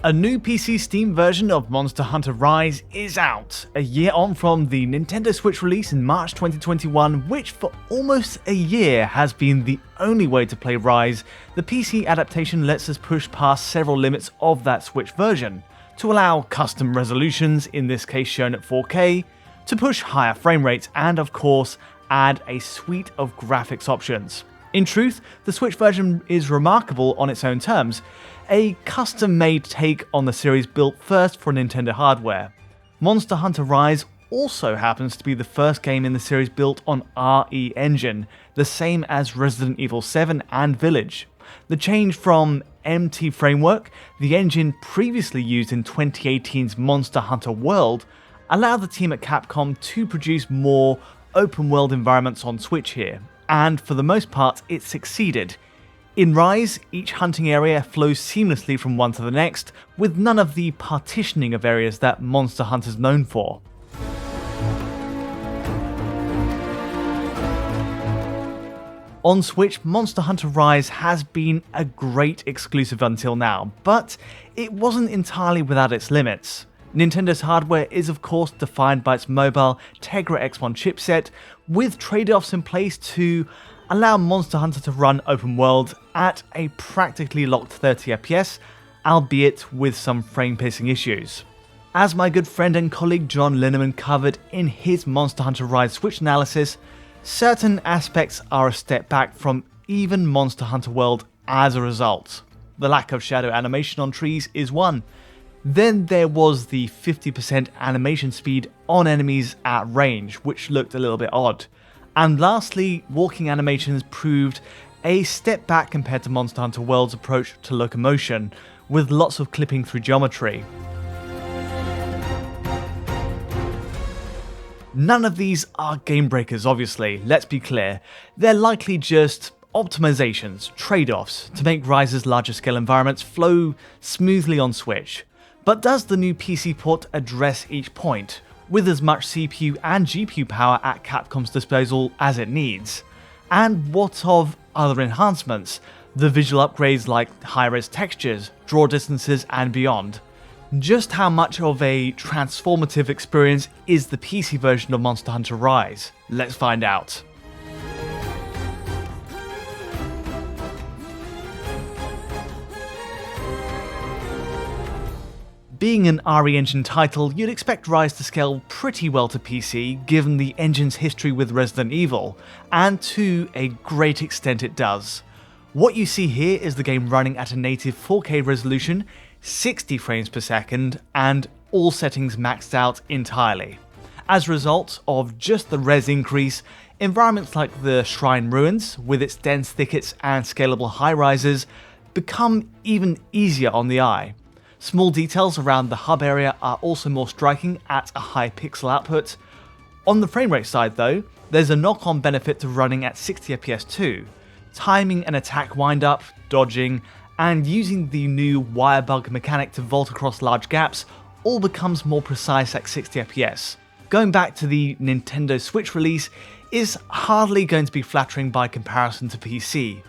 A new PC Steam version of Monster Hunter Rise is out, a year on from the Nintendo Switch release in March 2021, which for almost a year has been the only way to play Rise. The PC adaptation lets us push past several limits of that Switch version, to allow custom resolutions, in this case shown at 4K, to push higher frame rates, and of course, add a suite of graphics options. In truth, the Switch version is remarkable on its own terms, a custom-made take on the series built first for Nintendo hardware. Monster Hunter Rise also happens to be the first game in the series built on RE Engine, the same as Resident Evil 7 and Village. The change from MT Framework, the engine previously used in 2018's Monster Hunter World, allowed the team at Capcom to produce more open-world environments on Switch here, and for the most part it succeeded. In Rise, each hunting area flows seamlessly from one to the next, with none of the partitioning of areas that Monster Hunter's known for. On Switch, Monster Hunter Rise has been a great exclusive until now, but it wasn't entirely without its limits. Nintendo's hardware is of course defined by its mobile Tegra X1 chipset, with trade-offs in place to allow Monster Hunter to run open world at a practically locked 30 FPS, albeit with some frame-pacing issues. As my good friend and colleague John Linneman covered in his Monster Hunter Rise Switch analysis, certain aspects are a step back from even Monster Hunter World as a result. The lack of shadow animation on trees is one. Then there was the 50% animation speed on enemies at range, which looked a little bit odd. And lastly, walking animations proved a step back compared to Monster Hunter World's approach to locomotion, with lots of clipping through geometry. None of these are game breakers, obviously, let's be clear. They're likely just optimizations, trade-offs, to make Rise's larger scale environments flow smoothly on Switch. But does the new PC port address each point, with as much CPU and GPU power at Capcom's disposal as it needs? And what of other enhancements, the visual upgrades like high-res textures, draw distances and beyond? Just how much of a transformative experience is the PC version of Monster Hunter Rise? Let's find out. Being an RE Engine title, you'd expect Rise to scale pretty well to PC given the engine's history with Resident Evil, and to a great extent it does. What you see here is the game running at a native 4K resolution, 60 frames per second, and all settings maxed out entirely. As a result of just the res increase, environments like the Shrine Ruins, with its dense thickets and scalable high-rises, become even easier on the eye. Small details around the hub area are also more striking at a high pixel output. On the framerate side though, there's a knock-on benefit to running at 60 FPS too. Timing an attack wind-up, dodging, and using the new wire bug mechanic to vault across large gaps all becomes more precise at 60 FPS. Going back to the Nintendo Switch release is hardly going to be flattering by comparison to PC.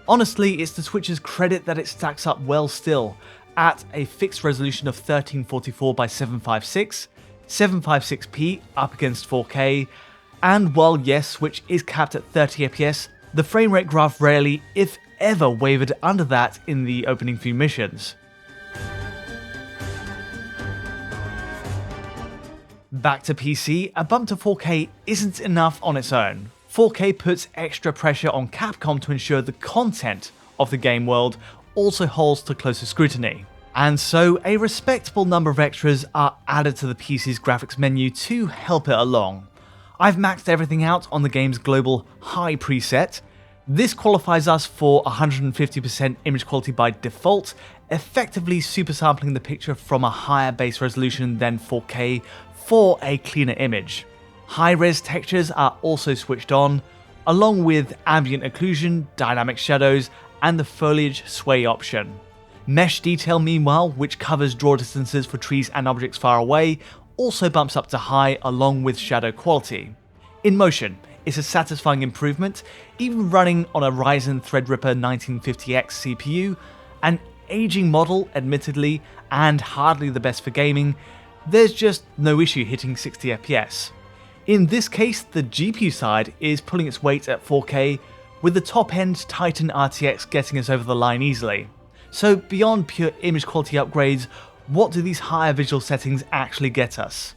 Honestly, it's the Switch's credit that it stacks up well still, at a fixed resolution of 1344 by 756, 756p up against 4K, and while yes, Switch is capped at 30 FPS, the framerate graph rarely, if ever, wavered under that in the opening few missions. Back to PC, a bump to 4K isn't enough on its own. 4K puts extra pressure on Capcom to ensure the content of the game world also holds to closer scrutiny. And so a respectable number of extras are added to the PC's graphics menu to help it along. I've maxed everything out on the game's global high preset. This qualifies us for 150% image quality by default, effectively supersampling the picture from a higher base resolution than 4K for a cleaner image. High-res textures are also switched on, along with ambient occlusion, dynamic shadows, and the foliage sway option. Mesh detail meanwhile, which covers draw distances for trees and objects far away, also bumps up to high along with shadow quality. In motion, it's a satisfying improvement, even running on a Ryzen Threadripper 1950X CPU, and aging model, admittedly, and hardly the best for gaming, there's just no issue hitting 60 FPS. In this case, the GPU side is pulling its weight at 4K, with the top-end Titan RTX getting us over the line easily. So beyond pure image quality upgrades, what do these higher visual settings actually get us?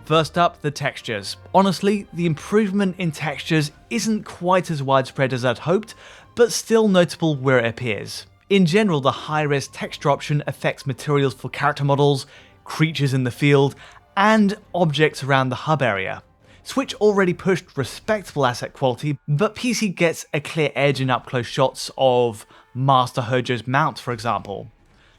First up, the textures. Honestly, the improvement in textures isn't quite as widespread as I'd hoped, but still notable where it appears. In general, the high-res texture option affects materials for character models, creatures in the field, and objects around the hub area. Switch already pushed respectable asset quality, but PC gets a clear edge in up-close shots of Master Hojo's mount, for example.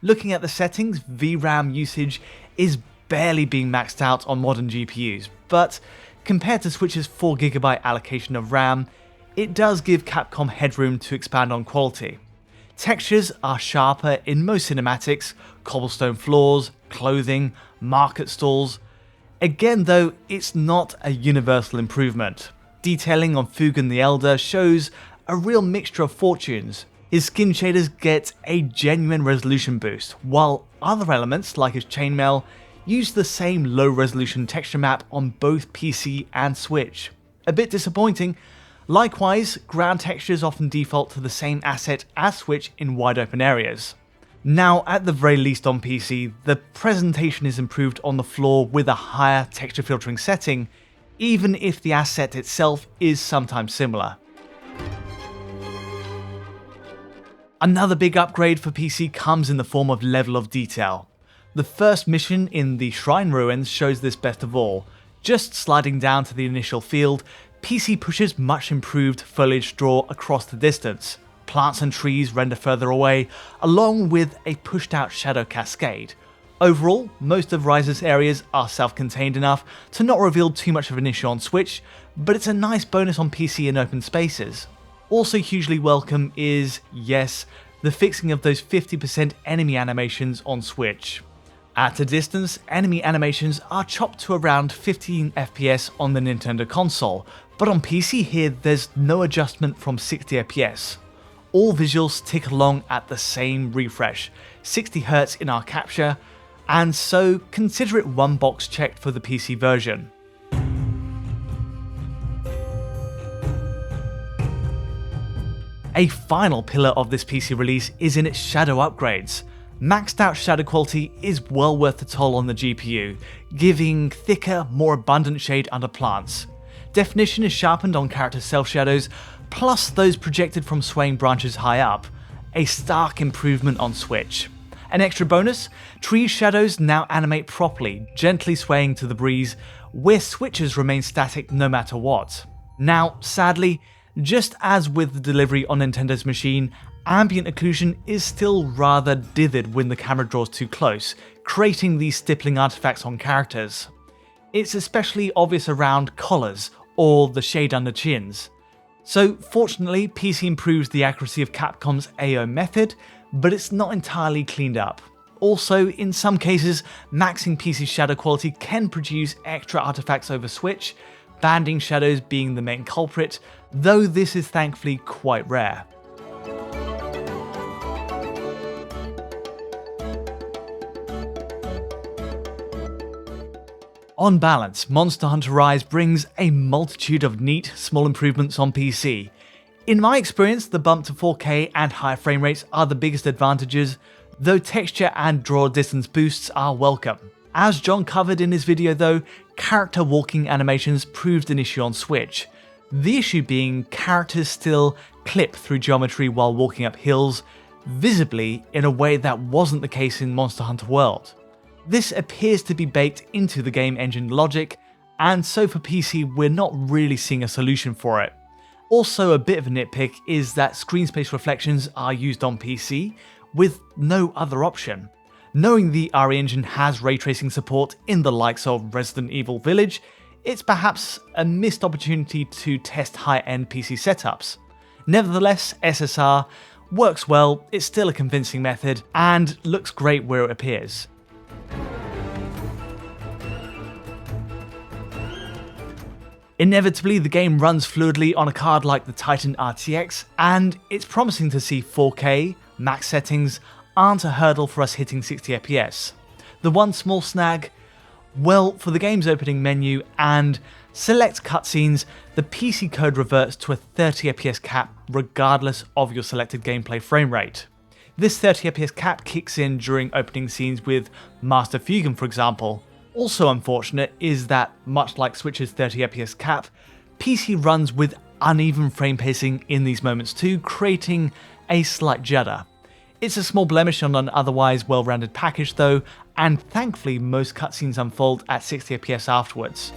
Looking at the settings, VRAM usage is barely being maxed out on modern GPUs, but compared to Switch's 4GB allocation of RAM, it does give Capcom headroom to expand on quality. Textures are sharper in most cinematics, cobblestone floors, clothing, market stalls. Again though, it's not a universal improvement. Detailing on Fugen the Elder shows a real mixture of fortunes. His skin shaders get a genuine resolution boost, while other elements like his chainmail use the same low resolution texture map on both PC and Switch. A bit disappointing. Likewise, ground textures often default to the same asset as Switch in wide open areas. Now, at the very least on PC, the presentation is improved on the floor with a higher texture filtering setting, even if the asset itself is sometimes similar. Another big upgrade for PC comes in the form of level of detail. The first mission in the Shrine Ruins shows this best of all. Just sliding down to the initial field, PC pushes much improved foliage draw across the distance. Plants and trees render further away, along with a pushed out shadow cascade. Overall, most of Rise's areas are self-contained enough to not reveal too much of an issue on Switch, but it's a nice bonus on PC in open spaces. Also hugely welcome is, yes, the fixing of those 50% enemy animations on Switch. At a distance, enemy animations are chopped to around 15 FPS on the Nintendo console, but on PC here there's no adjustment from 60 FPS. All visuals tick along at the same refresh, 60Hz in our capture, and so consider it one box checked for the PC version. A final pillar of this PC release is in its shadow upgrades. Maxed out shadow quality is well worth the toll on the GPU, giving thicker, more abundant shade under plants. Definition is sharpened on character self shadows, plus those projected from swaying branches high up, a stark improvement on Switch. An extra bonus, tree shadows now animate properly, gently swaying to the breeze, where Switches remain static no matter what. Now, sadly, just as with the delivery on Nintendo's machine, ambient occlusion is still rather dithered when the camera draws too close, creating these stippling artifacts on characters. It's especially obvious around collars or the shade under chins. So fortunately, PC improves the accuracy of Capcom's AO method, but it's not entirely cleaned up. Also, in some cases, maxing PC shadow quality can produce extra artifacts over Switch, banding shadows being the main culprit, though this is thankfully quite rare. On balance, Monster Hunter Rise brings a multitude of neat, small improvements on PC. In my experience, the bump to 4K and higher frame rates are the biggest advantages, though texture and draw distance boosts are welcome. As John covered in his video though, character walking animations proved an issue on Switch. The issue being characters still clip through geometry while walking up hills, visibly in a way that wasn't the case in Monster Hunter World. This appears to be baked into the game engine logic, and so for PC we're not really seeing a solution for it. Also, a bit of a nitpick is that screen space reflections are used on PC, with no other option. Knowing the RE Engine has ray tracing support in the likes of Resident Evil Village, it's perhaps a missed opportunity to test high-end PC setups. Nevertheless, SSR works well, it's still a convincing method, and looks great where it appears. Inevitably, the game runs fluidly on a card like the Titan RTX, and it's promising to see 4K, max settings aren't a hurdle for us hitting 60 FPS. The one small snag? Well, for the game's opening menu and select cutscenes, the PC code reverts to a 30 FPS cap regardless of your selected gameplay frame rate. This 30 FPS cap kicks in during opening scenes with Master Fugen, for example. Also unfortunate is that, much like Switch's 30 FPS cap, PC runs with uneven frame pacing in these moments too, creating a slight judder. It's a small blemish on an otherwise well-rounded package though, and thankfully most cutscenes unfold at 60 FPS afterwards.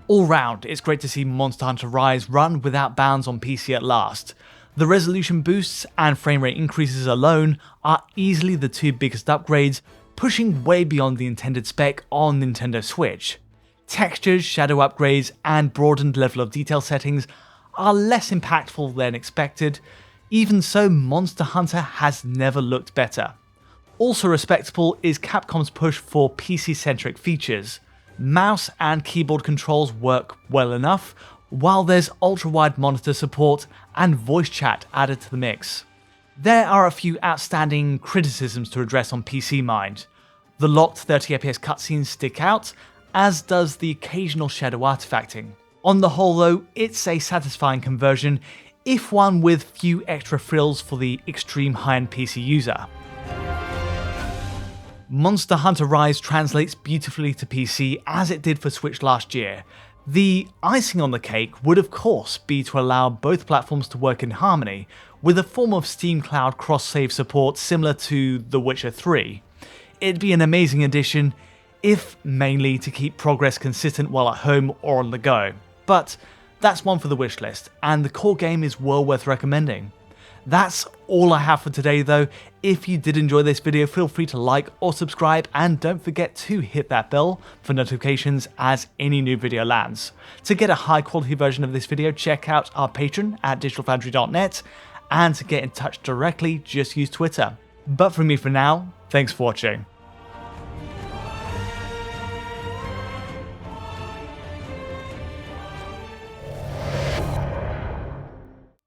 All round, it's great to see Monster Hunter Rise run without bounds on PC at last. The resolution boosts and frame rate increases alone are easily the two biggest upgrades, pushing way beyond the intended spec on Nintendo Switch. Textures, shadow upgrades, and broadened level of detail settings are less impactful than expected. Even so, Monster Hunter has never looked better. Also respectable is Capcom's push for PC-centric features. Mouse and keyboard controls work well enough, while there's ultra-wide monitor support and voice chat added to the mix. There are a few outstanding criticisms to address on PC Mind. The locked 30 FPS cutscenes stick out, as does the occasional shadow artifacting. On the whole though, it's a satisfying conversion, if one with few extra frills for the extreme high-end PC user. Monster Hunter Rise translates beautifully to PC as it did for Switch last year. The icing on the cake would of course be to allow both platforms to work in harmony, with a form of Steam Cloud cross-save support similar to The Witcher 3. It'd be an amazing addition, if mainly to keep progress consistent while at home or on the go. But that's one for the wishlist, and the core game is well worth recommending. That's all I have for today though. If you did enjoy this video, feel free to like or subscribe, and don't forget to hit that bell for notifications as any new video lands. To get a high quality version of this video, check out our Patreon at digitalfoundry.net, and to get in touch directly, just use Twitter. But from me for now, thanks for watching.